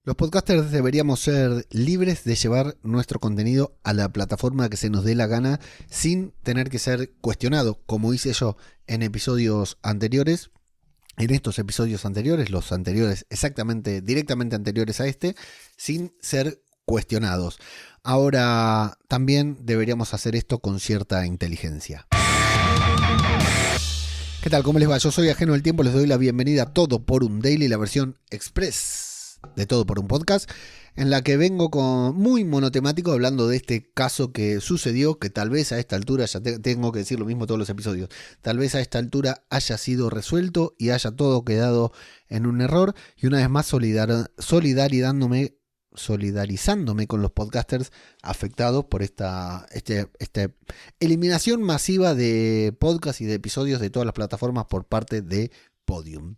Los podcasters deberíamos ser libres de llevar nuestro contenido a la plataforma que se nos dé la gana sin tener que ser cuestionado, como hice yo en episodios anteriores. En estos episodios anteriores, los anteriores exactamente, directamente anteriores a este, sin ser cuestionados. Ahora también deberíamos hacer esto con cierta inteligencia. ¿Qué tal? ¿Cómo les va? Yo soy Ajeno al Tiempo, les doy la bienvenida a Todo por un Daily, la versión express de Todo por un Podcast, en la que vengo con muy monotemático hablando de este caso que sucedió, que tal vez a esta altura, ya tengo que decir lo mismo todos los episodios, tal vez a esta altura haya sido resuelto y haya todo quedado en un error, y una vez más solidarizándome con los podcasters afectados por esta eliminación masiva de podcasts y de episodios de todas las plataformas por parte de Podium.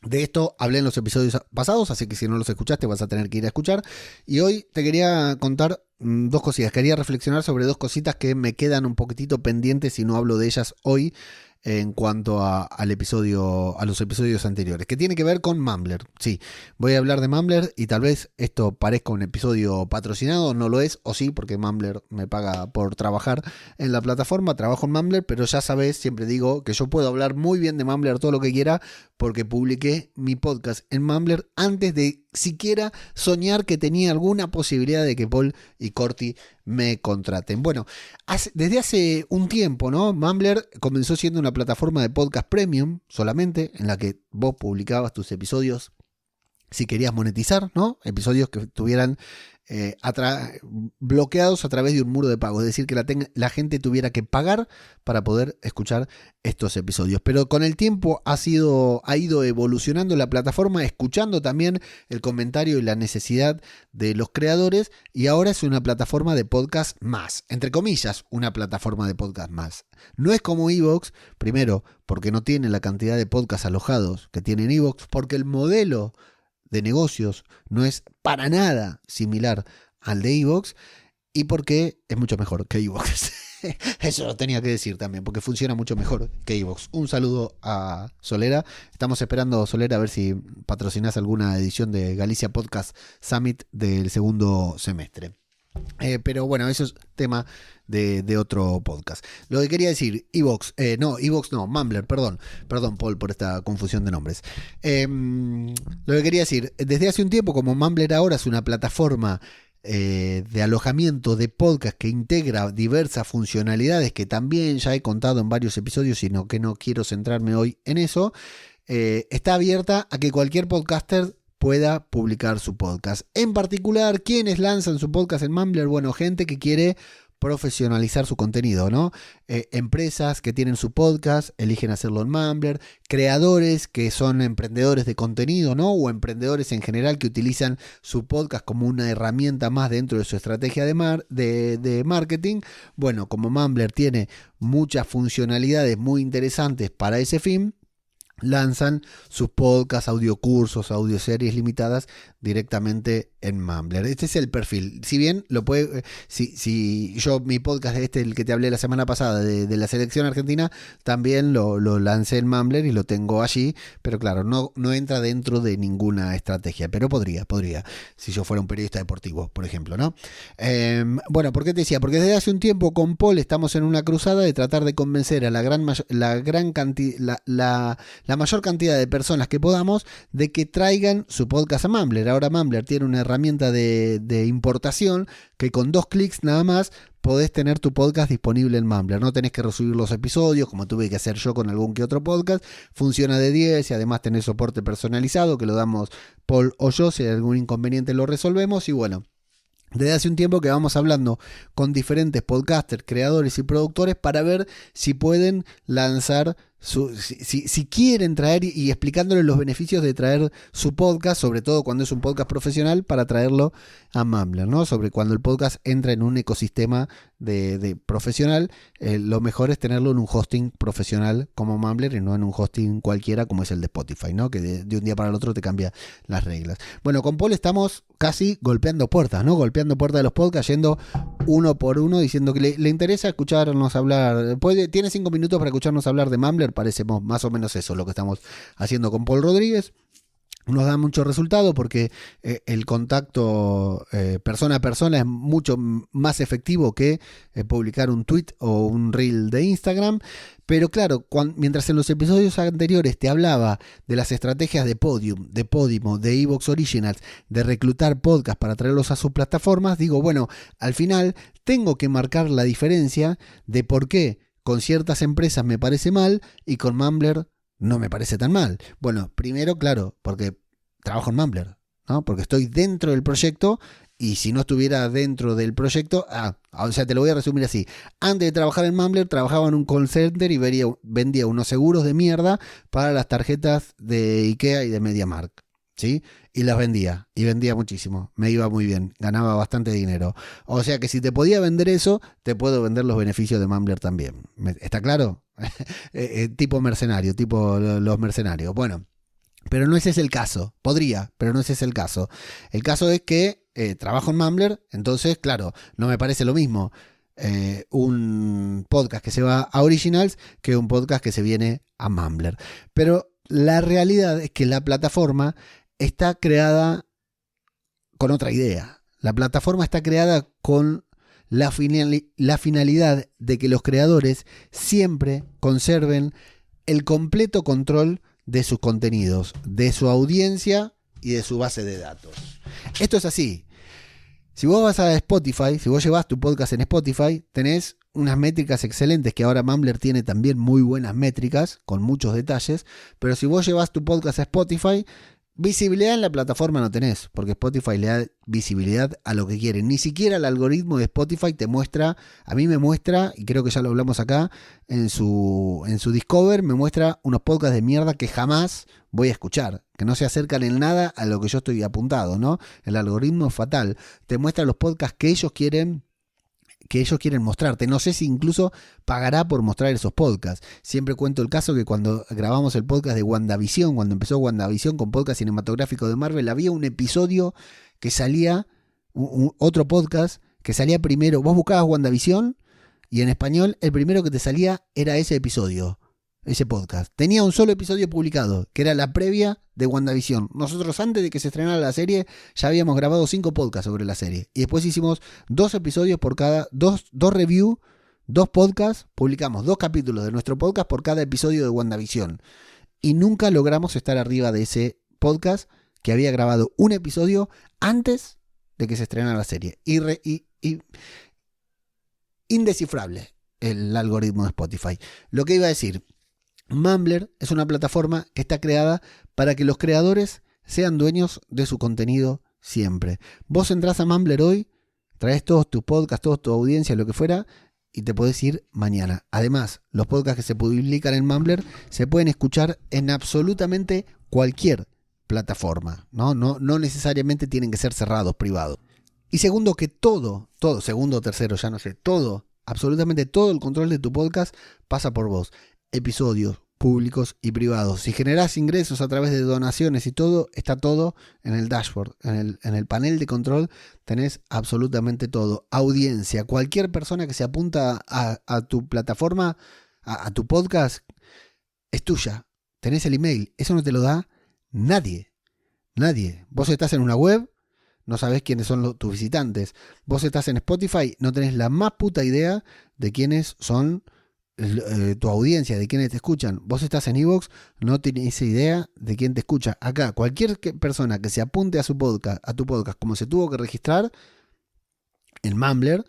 De esto hablé en los episodios pasados, así que si no los escuchaste vas a tener que ir a escuchar. Y hoy te quería contar dos cosillas. Quería reflexionar sobre dos cositas que me quedan un poquitito pendientes si no hablo de ellas hoy en cuanto a los episodios anteriores, que tiene que ver con Mumbler. Sí, voy a hablar de Mumbler y tal vez esto parezca un episodio patrocinado, no lo es, o sí, porque Mumbler me paga por trabajar en la plataforma, trabajo en Mumbler, pero ya sabes, siempre digo que yo puedo hablar muy bien de Mumbler todo lo que quiera, porque publiqué mi podcast en Mumbler antes de siquiera soñar que tenía alguna posibilidad de que Paul y Corti me contraten. Bueno, desde hace un tiempo, ¿no? Mumbler comenzó siendo una plataforma de podcast premium solamente, en la que vos publicabas tus episodios si querías monetizar, ¿no? Episodios que estuvieran bloqueados a través de un muro de pago, es decir, que la gente tuviera que pagar para poder escuchar estos episodios. Pero con el tiempo ha ido evolucionando la plataforma, escuchando también el comentario y la necesidad de los creadores, y ahora es una plataforma de podcast más, entre comillas, una plataforma de podcast más. No es como iVoox, primero, porque no tiene la cantidad de podcasts alojados que tiene iVoox, porque el modelo de negocios no es para nada similar al de iVoox, y porque es mucho mejor que iVoox. Eso lo tenía que decir también, porque funciona mucho mejor que iVoox. Un saludo a Solera. Estamos esperando, Solera, a ver si patrocinas alguna edición de Galicia Podcast Summit del segundo semestre. Pero bueno, eso es tema de otro podcast. Lo que quería decir, Mumbler, perdón Paul por esta confusión de nombres. Lo que quería decir, desde hace un tiempo, como Mumbler ahora es una plataforma de alojamiento de podcast que integra diversas funcionalidades que también ya he contado en varios episodios, sino que no quiero centrarme hoy en eso, está abierta a que cualquier podcaster pueda publicar su podcast. En particular, ¿quiénes lanzan su podcast en Mumbler? Bueno, gente que quiere profesionalizar su contenido, ¿no? Empresas que tienen su podcast, eligen hacerlo en Mumbler, creadores que son emprendedores de contenido, ¿no? O emprendedores en general que utilizan su podcast como una herramienta más dentro de su estrategia de marketing. Bueno, como Mumbler tiene muchas funcionalidades muy interesantes para ese fin, lanzan sus podcasts, audiocursos, audioseries limitadas directamente en Mumbler. Este es el perfil. Si bien lo puede, si yo mi podcast el que te hablé la semana pasada de la selección argentina, también lo lancé en Mumbler y lo tengo allí, pero claro, no entra dentro de ninguna estrategia, pero podría, si yo fuera un periodista deportivo, por ejemplo, ¿no? Bueno, ¿por qué te decía? Porque desde hace un tiempo con Paul estamos en una cruzada de tratar de convencer a la mayor cantidad de personas que podamos de que traigan su podcast a Mumbler. Ahora Mumbler tiene una herramienta de importación que con 2 clics nada más podés tener tu podcast disponible en Mumbler. No tenés que resubir los episodios como tuve que hacer yo con algún que otro podcast. Funciona de 10 y además tenés soporte personalizado que lo damos Paul o yo. Si hay algún inconveniente lo resolvemos. Y bueno, desde hace un tiempo que vamos hablando con diferentes podcasters, creadores y productores para ver si pueden lanzar si quieren traer y explicándoles los beneficios de traer su podcast, sobre todo cuando es un podcast profesional, para traerlo a Mumbler, ¿no? Sobre cuando el podcast entra en un ecosistema de profesional, lo mejor es tenerlo en un hosting profesional como Mumbler y no en un hosting cualquiera como es el de Spotify, ¿no? Que de un día para el otro te cambia las reglas. Bueno, con Paul estamos casi golpeando puertas, ¿no? Golpeando puertas de los podcasts, yendo uno por uno, diciendo que le interesa escucharnos hablar. Tiene 5 minutos para escucharnos hablar de Mumbler. Parecemos más o menos eso lo que estamos haciendo con Paul Rodríguez. nos da mucho resultado porque el contacto persona a persona es mucho más efectivo que publicar un tweet o un reel de Instagram. Pero claro, mientras en los episodios anteriores te hablaba de las estrategias de Podium, de Podimo, de Evox Originals, de reclutar podcasts para traerlos a sus plataformas, digo, bueno, al final tengo que marcar la diferencia de por qué con ciertas empresas me parece mal y con Mumbler no me parece tan mal. Bueno, primero, claro, porque trabajo en Mumbler, ¿no? Porque estoy dentro del proyecto y si no estuviera dentro del proyecto, o sea, te lo voy a resumir así. Antes de trabajar en Mumbler, trabajaba en un call center y vendía unos seguros de mierda para las tarjetas de IKEA y de MediaMarkt, ¿sí? Y las vendía, y vendía muchísimo. Me iba muy bien, ganaba bastante dinero. O sea que si te podía vender eso, te puedo vender los beneficios de Mumbler también. ¿Está claro? Tipo mercenario, tipo los mercenarios. Bueno, pero no ese es el caso. Podría, pero no ese es el caso. El caso es que trabajo en Mumbler, entonces, claro, no me parece lo mismo un podcast que se va a Originals que un podcast que se viene a Mumbler. Pero la realidad es que la plataforma está creada con otra idea. La plataforma está creada con la finalidad de que los creadores siempre conserven el completo control de sus contenidos, de su audiencia y de su base de datos. Esto es así. Si vos vas a Spotify, si vos llevas tu podcast en Spotify, tenés unas métricas excelentes, que ahora Mumbler tiene también muy buenas métricas, con muchos detalles, pero si vos llevas tu podcast a Spotify, visibilidad en la plataforma no tenés, porque Spotify le da visibilidad a lo que quiere. Ni siquiera el algoritmo de Spotify te muestra, a mí me muestra, y creo que ya lo hablamos acá, en su Discover, me muestra unos podcasts de mierda que jamás voy a escuchar, que no se acercan en nada a lo que yo estoy apuntado, ¿no? El algoritmo es fatal. Te muestra los podcasts que ellos quieren mostrarte. No sé si incluso pagará por mostrar esos podcasts. Siempre cuento el caso que cuando grabamos el podcast de WandaVision, cuando empezó WandaVision con podcast cinematográfico de Marvel, había un episodio que salía, otro podcast que salía primero. Vos buscabas WandaVision y en español el primero que te salía era ese episodio, ese podcast. Tenía un solo episodio publicado, que era la previa de WandaVision. Nosotros antes de que se estrenara la serie ya habíamos grabado 5 podcasts sobre la serie. Y después hicimos 2 episodios por cada, 2 reviews, 2 podcasts, publicamos 2 capítulos de nuestro podcast por cada episodio de WandaVision. Y nunca logramos estar arriba de ese podcast que había grabado un episodio antes de que se estrenara la serie. Indescifrable el algoritmo de Spotify. Lo que iba a decir, Mumbler es una plataforma que está creada para que los creadores sean dueños de su contenido siempre. Vos entrás a Mumbler hoy, traes todos tus podcasts, toda tu audiencia, lo que fuera, y te podés ir mañana. Además, los podcasts que se publican en Mumbler se pueden escuchar en absolutamente cualquier plataforma, ¿no? No necesariamente tienen que ser cerrados, privados. Y segundo, que todo, segundo o tercero, ya no sé, absolutamente todo el control de tu podcast pasa por vos. Episodios públicos y privados. Si generás ingresos a través de donaciones y todo, está todo en el dashboard, en el panel de control tenés absolutamente todo. Audiencia, cualquier persona que se apunta a tu plataforma, a tu podcast, es tuya. Tenés el email, eso no te lo da nadie. Vos estás en una web, no sabés quiénes son tus visitantes. Vos estás en Spotify, no tenés la más puta idea de quiénes son tu audiencia, de quiénes te escuchan. Vos estás en Evox, no tenés idea de quién te escucha. Acá, cualquier persona que se apunte a tu podcast, como se tuvo que registrar en Mumbler,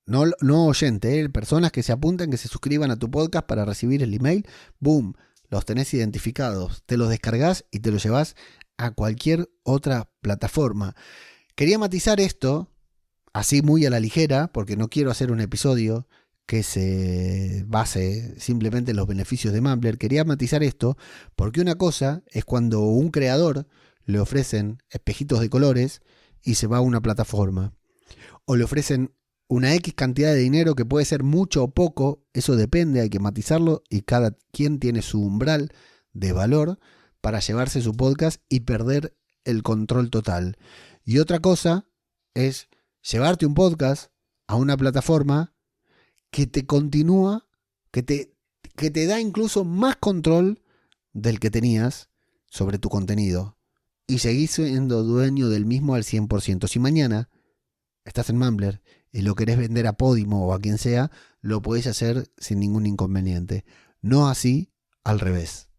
no oyente, personas que se apunten, que se suscriban a tu podcast para recibir el email, boom, los tenés identificados, te los descargas y te los llevas a cualquier otra plataforma. Quería matizar esto, así muy a la ligera, porque no quiero hacer un episodio que se base simplemente en los beneficios de Mumbler. Quería matizar esto porque una cosa es cuando a un creador le ofrecen espejitos de colores y se va a una plataforma, o le ofrecen una X cantidad de dinero que puede ser mucho o poco, eso depende, hay que matizarlo y cada quien tiene su umbral de valor para llevarse su podcast y perder el control total. Y otra cosa es llevarte un podcast a una plataforma que te continúa, que te da incluso más control del que tenías sobre tu contenido. y seguís siendo dueño del mismo al 100%. Si mañana estás en Mumbler y lo querés vender a Podimo o a quien sea, lo podés hacer sin ningún inconveniente. No así al revés.